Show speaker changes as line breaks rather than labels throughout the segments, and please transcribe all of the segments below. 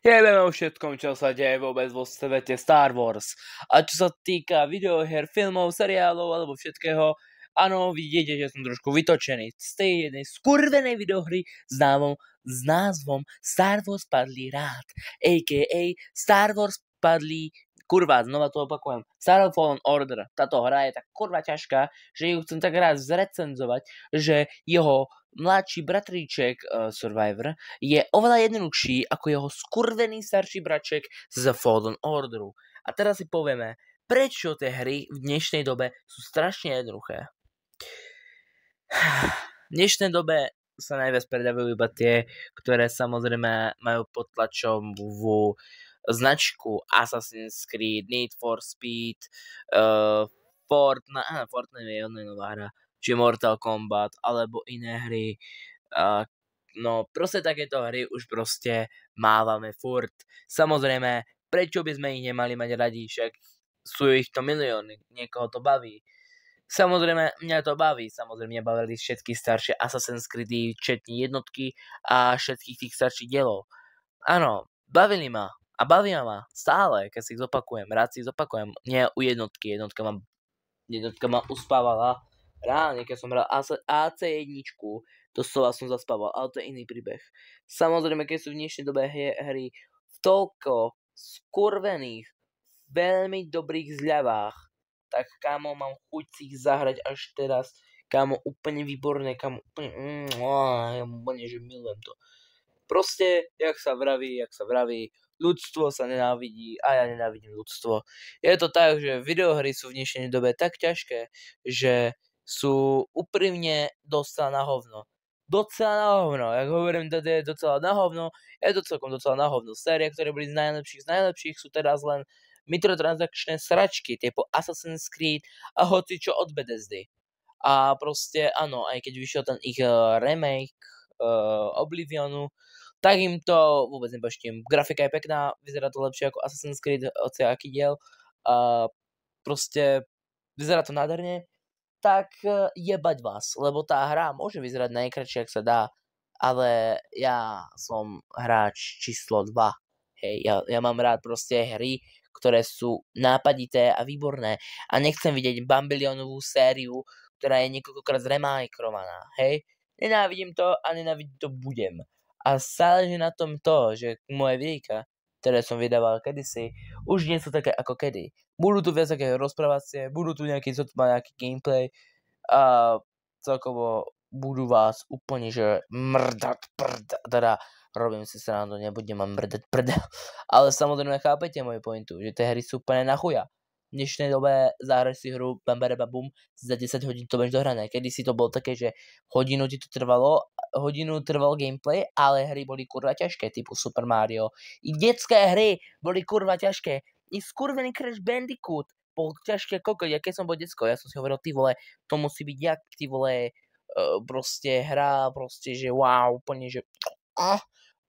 Jebeme o všetkom, čo sa deje vôbec vo svete Star Wars. A čo sa týka videoher, filmov, seriálov alebo všetkého, áno, vidíte, že som trošku vytočený z tej jednej skurvenej videohry s názvom Star Wars Padlý rád, a.k.a. Star Wars Padlý kurva, znova to opakujem. Star Wars Fallen Order. Táto hra je tak kurva ťažká, že ju chcem tak rád zrecenzovať, že jeho mladší bratríček Survivor je oveľa jednoduchší ako jeho skurvený starší braček z Fallen Orderu. A teraz si povieme, prečo tie hry v dnešnej dobe sú strašne jednoduché. V dnešnej dobe sa najviac predávajú iba tie, ktoré samozrejme majú pod tlačom značku Assassin's Creed, Need for Speed, Fortnite je nová hra, či Mortal Kombat, alebo iné hry. No proste takéto hry už proste mávame furt. Samozrejme, prečo by sme ich nemali mať radi, však sú ich to milióny, niekoho to baví. Samozrejme, mňa to baví, samozrejme mňa bavili všetky staršie Assassin's Creedy, včetne jednotky a všetkých tých starších dielov. Áno, bavili ma. A bavia ma stále, keď si ich zopakujem. Rád si ich zopakujem. Nie u jednotky. Jednotka ma uspávala. Reálne, keď som hral AC1, doslova som zaspával, ale to je iný príbeh. Samozrejme, keď sú v dnešnej dobe hry v toľko skurvených, veľmi dobrých zľavách, tak kámo, mám chuť si ich zahrať až teraz. Kámo, úplne výborné, kámo, úplne, že milujem to. Proste, jak sa vraví, ľudstvo sa nenávidí a ja nenávidím ľudstvo. Je to tak, že videohry sú v dnešnej dobe tak ťažké, že sú úprimne docela na hovno. Docela na hovno, jak hovorím, to je docela na hovno, je to celkom docela na hovno. Série, ktoré boli z najlepších sú teraz len mikrotransakčné sračky, typu Assassin's Creed a hoci čo od Bethesdy. A proste, áno, aj keď vyšiel ten ich remake Oblivionu, tak im to vôbec nebaštím. Grafika je pekná, vyzerá to lepšie ako Assassin's Creed, aký diel. Proste vyzerá to nádherne. Tak jebať vás, lebo tá hra môže vyzerať najkratšie, ak sa dá, ale ja som hráč číslo 2. Hej, ja mám rád proste hry, ktoré sú nápadité a výborné a nechcem vidieť bambilionovú sériu, ktorá je niekoľkokrát zremajkrovaná. Hej, nenávidím to a nenávidím to budem. A záleží na tom to, že moje videjka, ktoré som vydával kedysi, už nie sú také ako kedy. Budú tu viac také rozprávacie, budú tu nejaký gameplay a celkovo budú vás úplne, že mrdať prd, teda robím si srandu, nebudem ma mrdať prd, ale samozrejme chápete moju pointu, že tie hry sú úplne na chuja. V dnešnej dobe zahrať si hru bum, za 10 hodín to budeš dohrané. Kedy si to bolo také, že hodinu trval gameplay, ale hry boli kurva ťažké, typu Super Mario. I detské hry boli kurva ťažké. I skurvený Crash Bandicoot bol ťažké kokot. Ja keď som bol decko, ja som si hovoril, ty vole, to musí byť jak, ty vole, proste hra, proste, že wow, úplne, že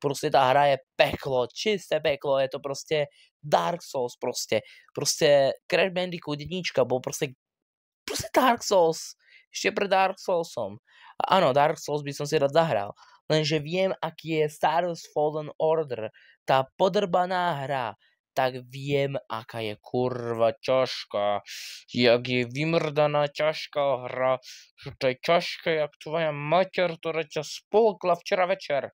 proste tá hra je peklo, čisté peklo, je to proste Dark Souls proste. Proste Crash Bandicoot jednička bol proste Dark Souls. Ešte pred Dark Soulsom. A áno, Dark Souls by som si rád zahral. Lenže viem, aký je Star Wars Fallen Order. Tá podrbaná hra. Tak viem, aká je kurva ťažká. Jak je vymrdaná ťažká hra. Že to je ťažké, jak tvoja mater, ktorá ťa spolkla včera večer.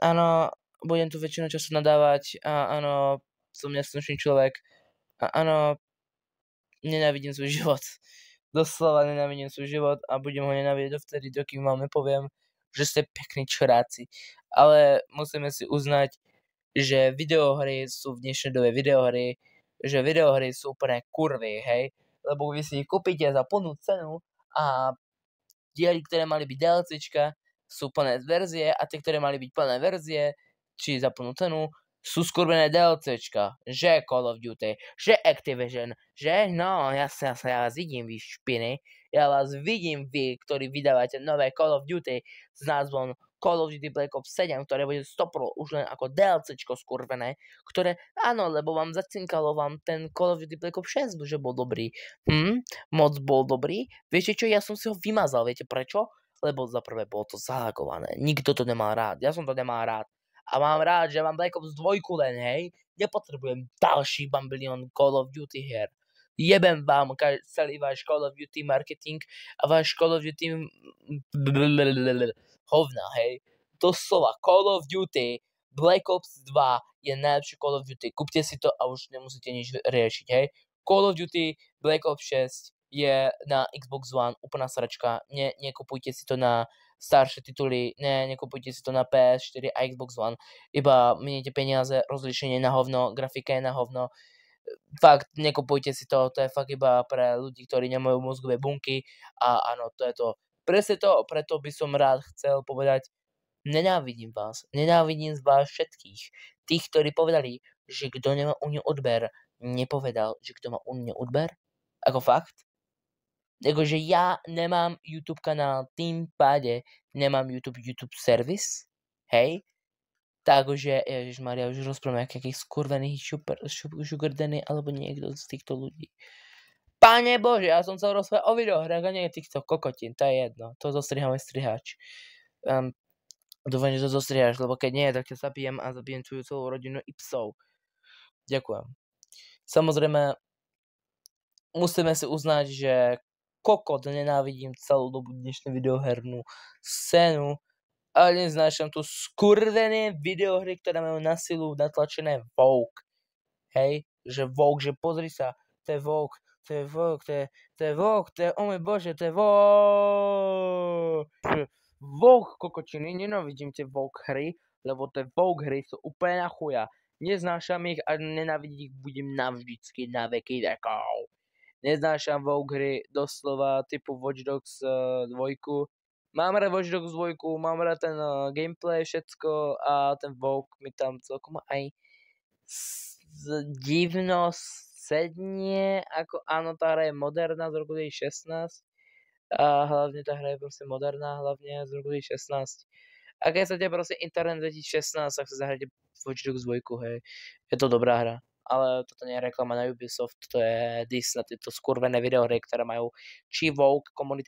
Áno, budem tu väčšinu času nadávať a áno, som neslušný človek a áno, nenávidím svoj život. Doslova nenávidím svoj život a budem ho nenávidieť dovtedy, dokým vám nepoviem, že ste pekní čuráci. Ale musíme si uznať, že videohry sú v dnešnej dobe videohry sú úplne kurvy, hej? Lebo vy si ich kúpite za plnú cenu a diely, ktoré mali byť DLCčka, sú plné verzie a tie, ktoré mali byť plné verzie, či za plnú cenu, sú skurvené DLCčka. Že Call of Duty, že Activision, že no, ja vás vidím, vy špiny. Ja vás vidím, vy, ktorí vydávate nové Call of Duty s názvom Call of Duty Black Ops 7, ktoré bude 100% už len ako DLCčko skurvené, ktoré, áno, lebo vám zacinkalo vám ten Call of Duty Black Ops 6, že bol dobrý. Moc bol dobrý. Viete čo, ja som si ho vymazal, viete prečo? Lebo za prvé bolo to zahagované. Nikto to nemal rád. Ja som to nemal rád. a mám rád, že mám Black Ops 2 len, hej. Nepotrebujem ďalší bambilión Call of Duty hier. Jebem vám celý váš Call of Duty marketing a váš Call of Duty hovna, hej. Doslova Call of Duty Black Ops 2 je najlepší Call of Duty. Kúpte si to a už nemusíte nič riešiť, hej. Call of Duty Black Ops 6 je na Xbox One úplná sračka. Nekupujte si to na staršie tituly, nekupujte si to na PS4 a Xbox One. Iba miniete peniaze, rozlišenie na hovno, grafika je na hovno. Fakt, nekupujte si to, to je fakt iba pre ľudí, ktorí nemajú mozgové bunky a áno, to je to. Presne to, preto by som rád chcel povedať, nenávidím vás z vás všetkých. Tých, ktorí povedali, že kto nemá u mňa odber, nepovedal, že kto má u mňa odber. Ako fakt. Akože ja nemám YouTube kanál, tým páde nemám YouTube servis, hej. Takže, ježišmaria, už rozprávame akých skurvených sugar daddy alebo niekto z týchto ľudí. Pane Bože, ja som chcel rozprávať o videohrách a nie týchto kokotín, to je jedno. To zostriháme strihač. Dúfam, že to zostrihaš, lebo keď nie, tak ťa zabijem a zabijem tvoju celú rodinu i psov. Ďakujem. Samozrejme, musíme si uznať, že kokot nenávidím celú dobu dnešnú videohernú scénu, ale neznášam tu skurvené videohry, ktoré majú na silu natlačené Vogue. Hej, že Vogue, že pozri sa, to je Vogue, to je Vogue, to je Vogue, to je, oh môj Bože, to je Vogue. Vogue kokotiny, nenávidím tie Vogue hry, lebo tie Vogue hry sú úplne na chuja. Neznášam ich a nenávidím ich budem navždycky, na veky vekov. Neznášam Vogue hry, doslova typu Watch Dogs 2. Mám rád Watch Dogs 2, mám rád ten gameplay, všetko a ten Vogue mi tam celkom aj divno sednie, ako áno, tá hra je moderná z roku 2016 a hlavne tá hra je proste moderná, hlavne z roku 2016. A keď chcete proste internet 2016, tak sa zahrajte Watch Dogs 2, hej. Je to dobrá hra. Ale toto nie je reklama na Ubisoft, to je diss na tieto skurvené videohry, ktoré majú či Vogue komunity.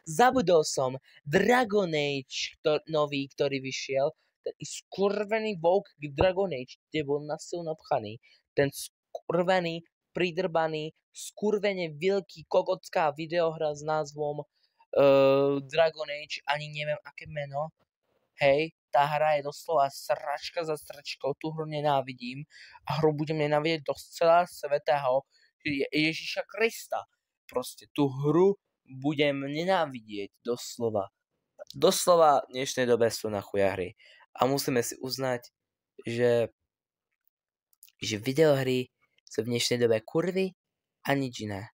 Zabudol som, Dragon Age nový, ktorý vyšiel, ten skurvený Vogue Dragon Age, kde bol na silu napchaný. Ten skurvený, pridrbaný, skurvene veľký kokotská videohra s názvom Dragon Age, ani neviem aké meno. Hej, tá hra je doslova sračka za sračkou, tú hru nenávidím a hru budem nenávidieť do celá svätého Ježiša Krista. Proste tú hru budem nenávidieť doslova. Doslova v dnešnej dobe sú na chuja hry. A musíme si uznať, že videohry sú v dnešnej dobe kurvy a nič iné.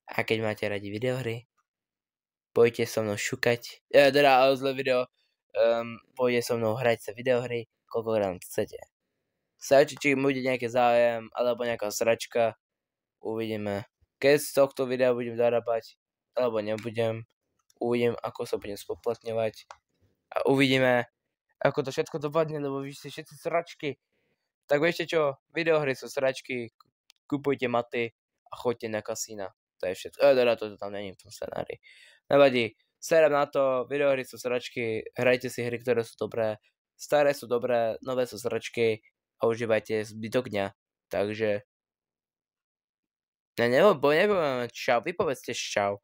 A keď máte radi videohry, poďte so mnou šukať, zle video, pôjde so mnou hrať sa videohry, koľkokrát chcete. Stačí, či bude nejaký záujem, alebo nejaká sračka, uvidíme. Keď z tohto videa budem zarábať, alebo nebudem, uvidím, ako sa budem spoplatňovať a uvidíme, ako to všetko dopadne, lebo vy ste všetci sračky. Tak viete čo, videohry sú sračky, kupujte maty a choďte na kasína. To je všetko. Toto tam není v tom scenári. Nevadí. Serem na to, videohry sú sračky, hrajte si hry, ktoré sú dobré, staré sú dobré, nové sú sračky a užívajte zbytok dňa. Takže... Neviem, čau, vy povedzte čau.